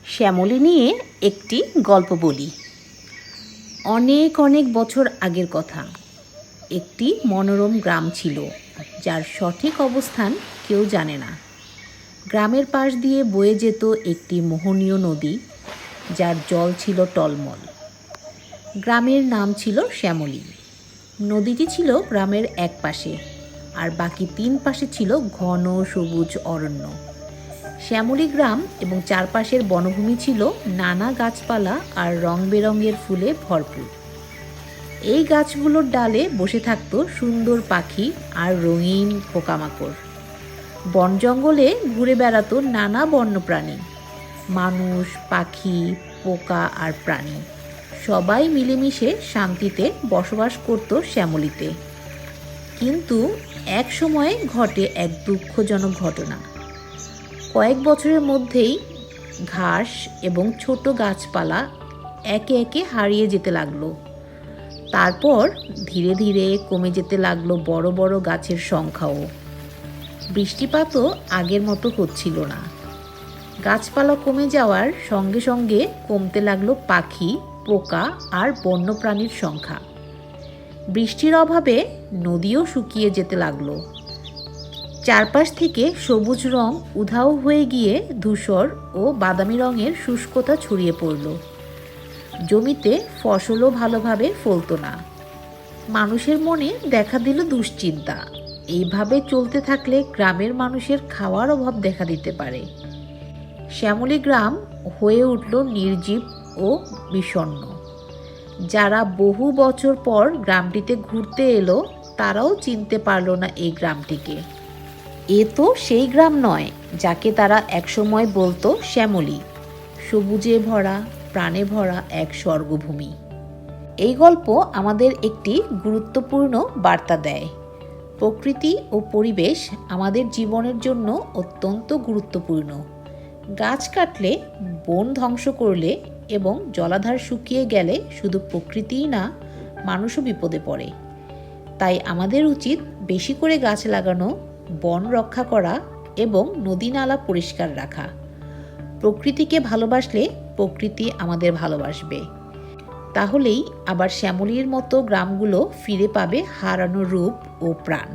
শ্যামলী নিয়ে একটি গল্প বলি। অনেক অনেক বছর আগের কথা। একটি মনোরম গ্রাম ছিল, যার সঠিক অবস্থান কেউ জানে না। গ্রামের পাশ দিয়ে বয়ে যেত একটি মোহনীয় নদী, যার জল ছিল টলমল। গ্রামের নাম ছিল শ্যামলী। নদীটি ছিল গ্রামের এক পাশে, আর বাকি 3 পাশে ছিল ঘন সবুজ অরণ্য। শ্যামলী গ্রাম এবং চারপাশের বনভূমি ছিল নানা গাছপালা আর রং বেরঙের ফুলে ভরপুর। এই গাছগুলোর ডালে বসে থাকতো সুন্দর পাখি আর রঙিন পোকামাকড়। বন জঙ্গলে ঘুরে বেড়াতো নানা বন্যপ্রাণী, মানুষ, পাখি, পোকা আর প্রাণী সবাই মিলেমিশে শান্তিতে বসবাস করত শ্যামলীতে। কিন্তু এক সময়ে ঘটে এক দুঃখজনক ঘটনা। কয়েক বছরের মধ্যেই ঘাস এবং ছোট গাছপালা একে একে হারিয়ে যেতে লাগলো। তারপর ধীরে ধীরে কমে যেতে লাগলো বড় বড় গাছের সংখ্যাও। বৃষ্টিপাতও আগের মতো হচ্ছিল না। গাছপালা কমে যাওয়ার সঙ্গে সঙ্গে কমতে লাগলো পাখি, পোকা আর বন্যপ্রাণীর সংখ্যা। বৃষ্টির অভাবে নদীও শুকিয়ে যেতে লাগলো। চারপাশ থেকে সবুজ রং উধাও হয়ে গিয়ে ধূসর ও বাদামি রঙের শুষ্কতা ছড়িয়ে পড়ল। জমিতে ফসলও ভালোভাবে ফলতো না। মানুষের মনে দেখা দিল দুশ্চিন্তা। এইভাবে চলতে থাকলে গ্রামের মানুষের খাওয়ার অভাব দেখা দিতে পারে। শ্যামলী গ্রাম হয়ে উঠল নির্জীব ও বিষণ্ণ। যারা বহু বছর পর গ্রামটিতে ঘুরতে এলো, তারাও চিনতে পারল না এই গ্রামটিকে। এ তো সেই গ্রাম নয় যাকে তারা একসময় বলতো শ্যামলী, সবুজে ভরা, প্রাণে ভরা এক স্বর্গভূমি। এই গল্প আমাদের একটি গুরুত্বপূর্ণ বার্তা দেয়। প্রকৃতি ও পরিবেশ আমাদের জীবনের জন্য অত্যন্ত গুরুত্বপূর্ণ। গাছ কাটলে, বন ধ্বংস করলে এবং জলাধার শুকিয়ে গেলে শুধু প্রকৃতিই না, মানুষও বিপদে পড়ে। তাই আমাদের উচিত বেশি করে গাছ লাগানো, বন রক্ষা করা এবং নদী নালা পরিষ্কার রাখা। প্রকৃতিকে ভালোবাসলে প্রকৃতি আমাদের ভালোবাসবে। তাহলেই আবার শ্যামলীর মতো গ্রামগুলো ফিরে পাবে হারানো রূপ ও প্রাণ।